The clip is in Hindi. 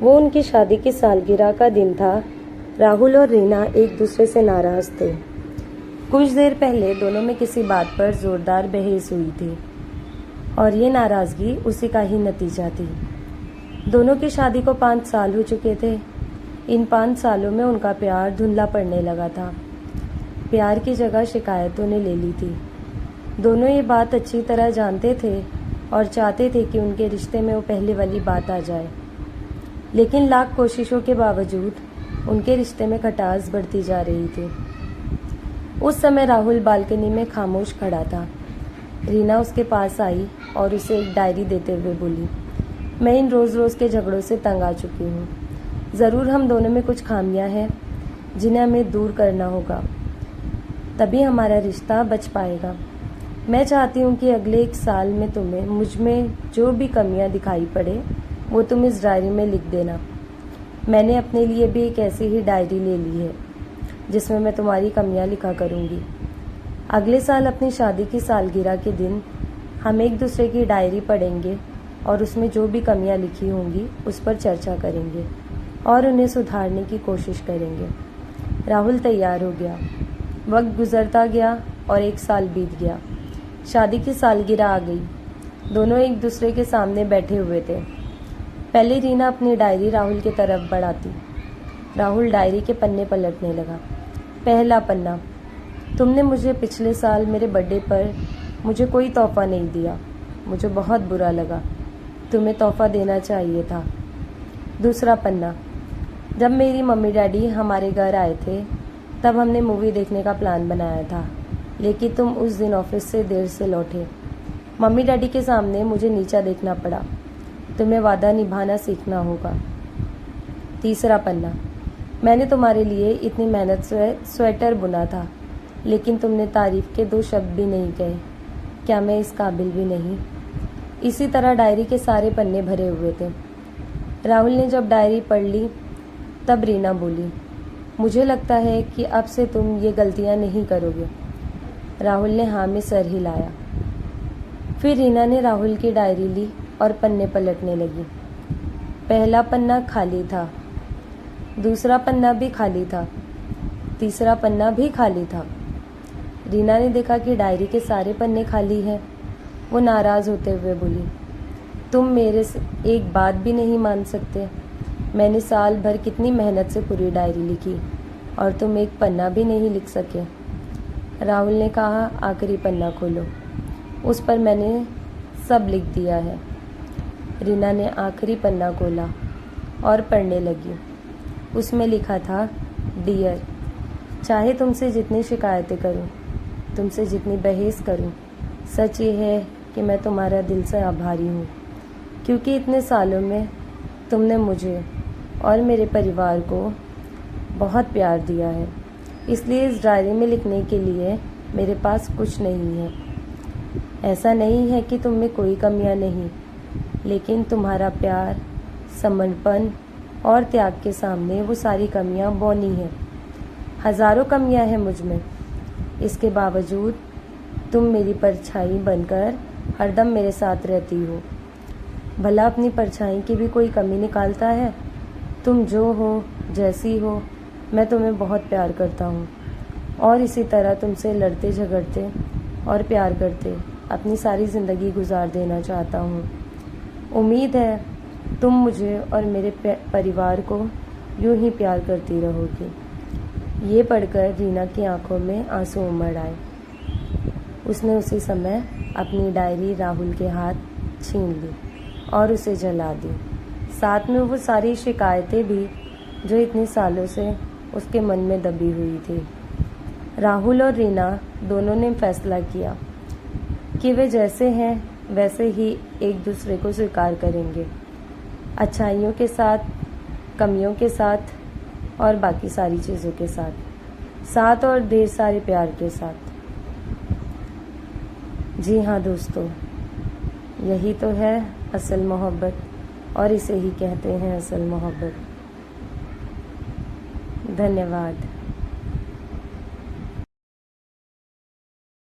वो उनकी शादी की सालगिरह का दिन था। राहुल और रीना एक दूसरे से नाराज थे। कुछ देर पहले दोनों में किसी बात पर जोरदार बहस हुई थी और ये नाराजगी उसी का ही नतीजा थी। दोनों की शादी को 5 साल हो चुके थे। इन 5 सालों में उनका प्यार धुंधला पड़ने लगा था। प्यार की जगह शिकायतों ने ले ली थी। दोनों ये बात अच्छी तरह जानते थे और चाहते थे कि उनके रिश्ते में वो पहले वाली बात आ जाए, लेकिन लाख कोशिशों के बावजूद उनके रिश्ते में खटास बढ़ती जा रही थी। उस समय राहुल बालकनी में खामोश खड़ा था। रीना उसके पास आई और उसे एक डायरी देते हुए बोली, मैं इन रोज़ रोज़ के झगड़ों से तंग आ चुकी हूँ। ज़रूर हम दोनों में कुछ खामियां हैं जिन्हें हमें दूर करना होगा, तभी हमारा रिश्ता बच पाएगा। मैं चाहती हूँ कि अगले 1 साल में तुम्हें मुझ में जो भी कमियाँ दिखाई पड़े वो तुम इस डायरी में लिख देना। मैंने अपने लिए भी एक ऐसी ही डायरी ले ली है जिसमें मैं तुम्हारी कमियाँ लिखा करूँगी। अगले साल अपनी शादी की सालगिरह के दिन हम एक दूसरे की डायरी पढ़ेंगे और उसमें जो भी कमियाँ लिखी होंगी उस पर चर्चा करेंगे और उन्हें सुधारने की कोशिश करेंगे। राहुल तैयार हो गया। वक्त गुजरता गया और 1 साल बीत गया। शादी की सालगिरह आ गई। दोनों एक दूसरे के सामने बैठे हुए थे। पहले रीना अपनी डायरी राहुल की तरफ बढ़ाती। राहुल डायरी के पन्ने पलटने लगा। पहला पन्ना, तुमने मुझे पिछले साल मेरे बर्थडे पर मुझे कोई तोहफा नहीं दिया। मुझे बहुत बुरा लगा। तुम्हें तोहफा देना चाहिए था। दूसरा पन्ना, जब मेरी मम्मी डैडी हमारे घर आए थे तब हमने मूवी देखने का प्लान बनाया था, लेकिन तुम उस दिन ऑफिस से देर से लौटे। मम्मी डैडी के सामने मुझे नीचा देखना पड़ा। तुम्हें वादा निभाना सीखना होगा। तीसरा पन्ना, मैंने तुम्हारे लिए इतनी मेहनत से स्वेटर बुना था, लेकिन तुमने तारीफ के 2 शब्द भी नहीं कहे। क्या मैं इस काबिल भी नहीं? इसी तरह डायरी के सारे पन्ने भरे हुए थे। राहुल ने जब डायरी पढ़ ली तब रीना बोली, मुझे लगता है कि अब से तुम ये गलतियां नहीं करोगे। राहुल ने हाँ में सर हिलाया। फिर रीना ने राहुल की डायरी ली और पन्ने पलटने लगी। पहला पन्ना खाली था, दूसरा पन्ना भी खाली था, तीसरा पन्ना भी खाली था। रीना ने देखा कि डायरी के सारे पन्ने खाली हैं। वो नाराज़ होते हुए बोली, तुम मेरे से एक बात भी नहीं मान सकते। मैंने साल भर कितनी मेहनत से पूरी डायरी लिखी और तुम एक पन्ना भी नहीं लिख सके। राहुल ने कहा, आखिरी पन्ना खोलो, उस पर मैंने सब लिख दिया है। रीना ने आखिरी पन्ना खोला और पढ़ने लगी। उसमें लिखा था, डियर, चाहे तुमसे जितनी शिकायतें करूं, तुमसे जितनी बहस करूं, सच ये है कि मैं तुम्हारा दिल से आभारी हूँ, क्योंकि इतने सालों में तुमने मुझे और मेरे परिवार को बहुत प्यार दिया है। इसलिए इस डायरी में लिखने के लिए मेरे पास कुछ नहीं है। ऐसा नहीं है कि तुम में कोई कमियां नहीं, लेकिन तुम्हारा प्यार, समर्पण और त्याग के सामने वो सारी कमियां बौनी हैं। हज़ारों कमियां हैं मुझ में, इसके बावजूद तुम मेरी परछाई बनकर हरदम मेरे साथ रहती हो। भला अपनी परछाई की भी कोई कमी निकालता है? तुम जो हो, जैसी हो, मैं तुम्हें बहुत प्यार करता हूँ और इसी तरह तुमसे लड़ते झगड़ते और प्यार करते अपनी सारी ज़िंदगी गुजार देना चाहता हूँ। उम्मीद है तुम मुझे और मेरे परिवार को यूं ही प्यार करती रहोगी। ये पढ़कर रीना की आंखों में आंसू उमड़ आए। उसने उसी समय अपनी डायरी राहुल के हाथ छीन ली और उसे जला दी, साथ में वो सारी शिकायतें भी जो इतने सालों से उसके मन में दबी हुई थी। राहुल और रीना दोनों ने फैसला किया कि वे जैसे हैं वैसे ही एक दूसरे को स्वीकार करेंगे, अच्छाइयों के साथ, कमियों के साथ और बाकी सारी चीज़ों के साथ और ढेर सारे प्यार के साथ। जी हाँ दोस्तों, यही तो है असल मोहब्बत और इसे ही कहते हैं असल मोहब्बत। धन्यवाद।